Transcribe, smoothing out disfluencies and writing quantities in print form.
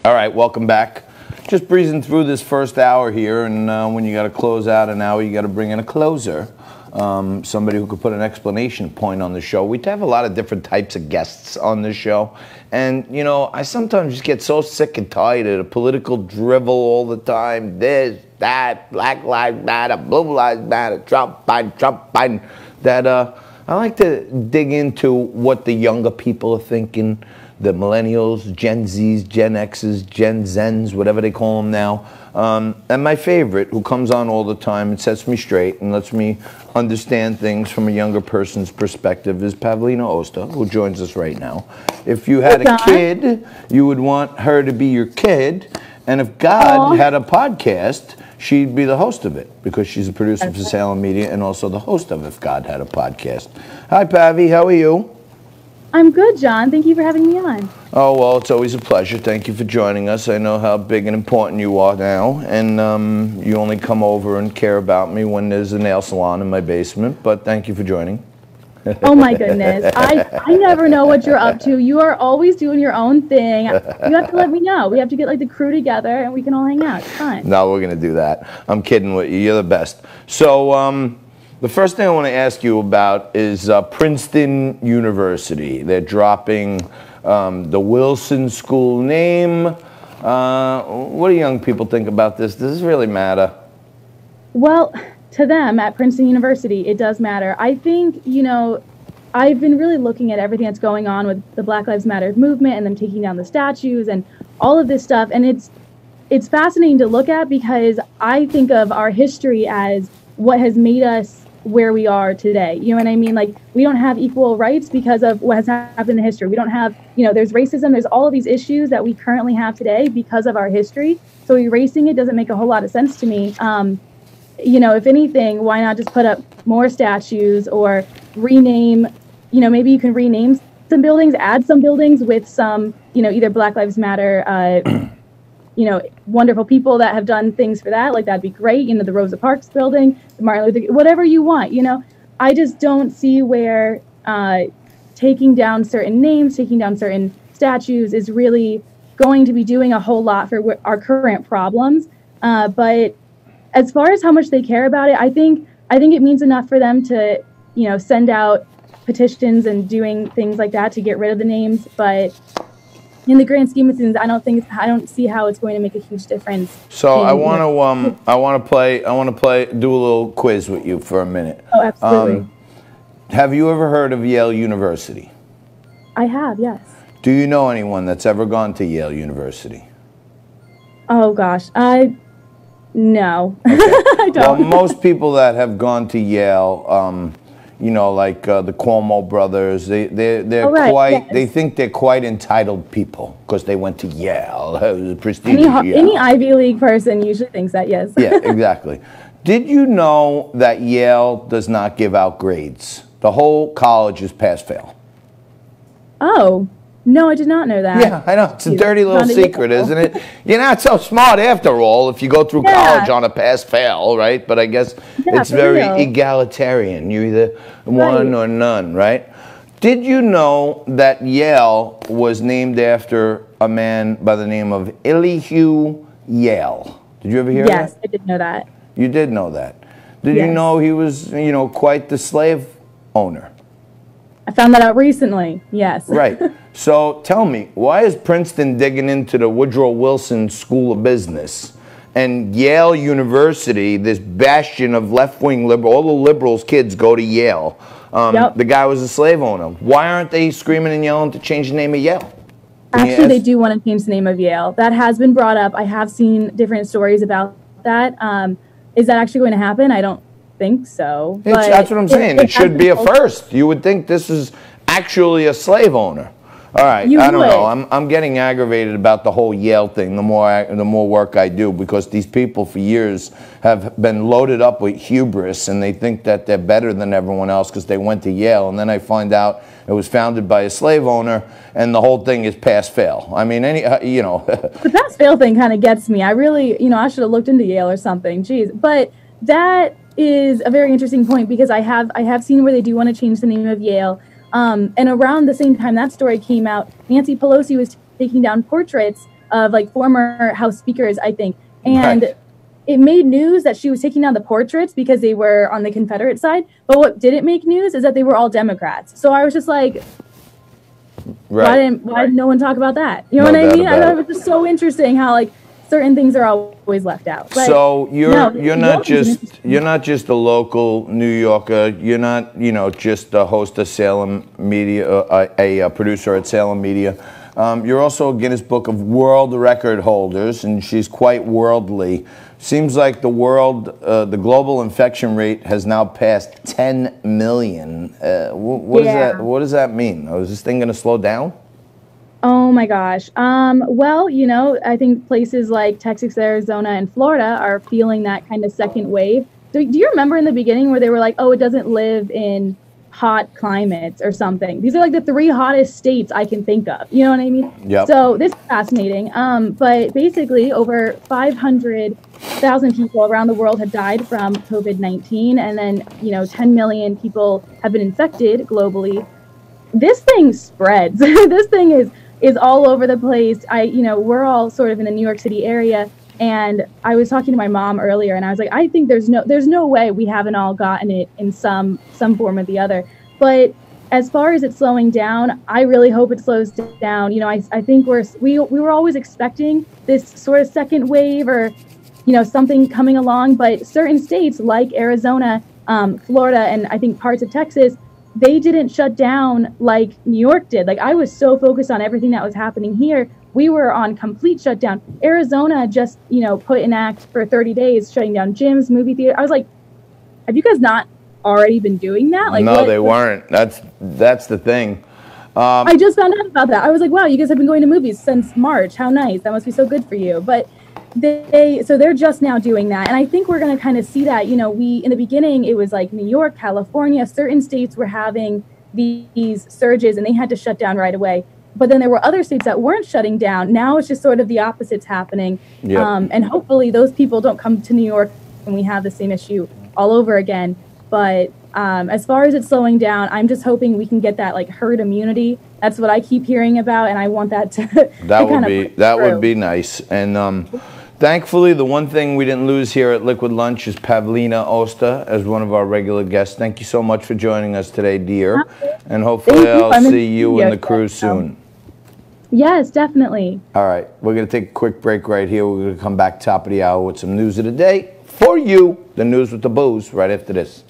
All right, welcome back. Just breezing through this first hour here, and when you got to close out an hour, you got to bring in a closer. Somebody who could put an explanation point on the show. We have a lot of different types of guests on the show. And, you know, I sometimes just get so sick and tired of the political drivel all the time. This, that, Black Lives Matter, Blue Lives Matter, Trump, Biden, that I like to dig into what the younger people are thinking, the millennials, Gen Zs, Gen Xs, Gen Zens, whatever they call them now. And my favorite, who comes on all the time and sets me straight and lets me understand things from a younger person's perspective, is Pavlina Osta, who joins us right now. If you had a kid, you would want her to be your kid. And if God had a podcast, she'd be the host of it, because she's a producer for Salem Media and also the host of If God Had a Podcast. Hi, Pavi. How are you? I'm good, John. Thank you for having me on. Oh, well, it's always a pleasure. Thank you for joining us. I know how big and important you are now, and you only come over and care about me when there's a nail salon in my basement, but thank you for joining. Oh, my goodness. I never know what you're up to. You are always doing your own thing. You have to let me know. We have to get, like, the crew together, and we can all hang out. It's fun. No, we're going to do that. I'm kidding with you. You're the best. So, the first thing I want to ask you about is Princeton University. They're dropping the Wilson School name. What do young people think about this? Does this really matter? Well, to them at Princeton University, it does matter. I think, you know, I've been really looking at everything that's going on with the Black Lives Matter movement and them taking down the statues and all of this stuff. And it's fascinating to look at, because I think of our history as what has made us where we are today. You know what I mean? Like, we don't have equal rights because of what has happened in history. We don't have, you know, there's racism, there's all of these issues that we currently have today because of our history. So erasing it doesn't make a whole lot of sense to me. You know, if anything, why not just put up more statues or rename, you know, maybe you can rename some buildings, add some buildings with some, you know, either Black Lives Matter, you know, wonderful people that have done things for that. Like, that'd be great. You know, the Rosa Parks building, the Martin Luther, whatever you want, you know. I just don't see where taking down certain names, taking down certain statues is really going to be doing a whole lot for our current problems. But as far as how much they care about it, I think it means enough for them to, you know, send out petitions and doing things like that to get rid of the names. But in the grand scheme of things, I don't see how it's going to make a huge difference. So I want to do a little quiz with you for a minute. Oh, absolutely. Have you ever heard of Yale University? I have, yes. Do you know anyone that's ever gone to Yale University? Oh gosh, no. Okay. I don't. Well, most people that have gone to Yale, you know, like the Cuomo brothers, they think they're quite entitled people because they went to Yale. Any Ivy League person usually thinks that, yes. Yeah, exactly. Did you know that Yale does not give out grades? The whole college is pass-fail. Oh, no, I did not know that. Yeah, I know. It's a dirty little secret, isn't it? You're not so smart after all if you go through college on a pass-fail, right? But I guess it's very egalitarian. You're either one or none, right? Did you know that Yale was named after a man by the name of Elihu Yale? Did you ever hear that? Yes, I did know that. You did know that. Did you know he was, you know, quite the slave owner? I found that out recently, yes. Right. So tell me, why is Princeton digging into the Woodrow Wilson School of Business and Yale University, this bastion of left-wing liberal, all the liberals' kids go to Yale. The guy was a slave owner. Why aren't they screaming and yelling to change the name of Yale? Actually, they do want to change the name of Yale. That has been brought up. I have seen different stories about that. Is that actually going to happen? I don't think so. That's what I'm saying. It should be a first. You would think this is actually a slave owner. All right, I don't know. I'm getting aggravated about the whole Yale thing the more work I do, because these people for years have been loaded up with hubris, and they think that they're better than everyone else because they went to Yale, and then I find out it was founded by a slave owner, and the whole thing is pass-fail. I mean, you know. The pass-fail thing kind of gets me. I really, you know, I should have looked into Yale or something. Jeez, but that is a very interesting point, because I have seen where they do want to change the name of Yale. And around the same time that story came out, Nancy Pelosi was taking down portraits of like former House speakers, I think. And Right. it made news that she was taking down the portraits because they were on the Confederate side. But what didn't make news is that they were all Democrats. So I was just like, Right. why did no one talk about that? You know No what I doubt mean? I about thought it. it was just so interesting how like certain things are always left out. But So you're no, you're New not York is just interesting. you're not just a local New Yorker. You're not just a host of Salem Media, a producer at Salem Media. You're also a Guinness Book of World Record holders, and she's quite worldly. Seems like the global infection rate has now passed 10 million. What does Yeah. that What does that mean? Is this thing going to slow down? Oh my gosh. Well, I think places like Texas, Arizona, and Florida are feeling that kind of second wave. Do you remember in the beginning where they were like, oh, it doesn't live in hot climates or something? These are like the 3 hottest states I can think of. You know what I mean? Yep. So this is fascinating. But basically, over 500,000 people around the world have died from COVID-19, and then 10 million people have been infected globally. This thing spreads. This thing is all over the place. We're all sort of in the New York City area, and I was talking to my mom earlier, and I was like, I think there's no way we haven't all gotten it in some form or the other. But as far as it slowing down, I really hope it slows down. I think we were always expecting this sort of second wave or something coming along, but certain states like Arizona, Florida, and I think parts of Texas, they didn't shut down like New York did. Like I was so focused on everything that was happening here. We were on complete shutdown. Arizona just, put an act for 30 days, shutting down gyms, movie theater. I was like, have you guys not already been doing that? Like, No, they weren't. That's the thing. I just found out about that. I was like, wow, you guys have been going to movies since March. How nice. That must be so good for you. But they're just now doing that. And I think we're going to kind of see that, in the beginning, it was like New York, California, certain states were having these surges and they had to shut down right away. But then there were other states that weren't shutting down. Now it's just sort of the opposite's happening. Yep. And hopefully those people don't come to New York and we have the same issue all over again. But as far as it slowing down, I'm just hoping we can get that like herd immunity. That's what I keep hearing about, and I want that to That would be nice. And thankfully, the one thing we didn't lose here at Liquid Lunch is Pavlina Osta as one of our regular guests. Thank you so much for joining us today, dear. And hopefully I'll see you and the crew soon. Yes, definitely. All right. We're going to take a quick break right here. We're going to come back top of the hour with some news of the day for you. The news with the booze right after this.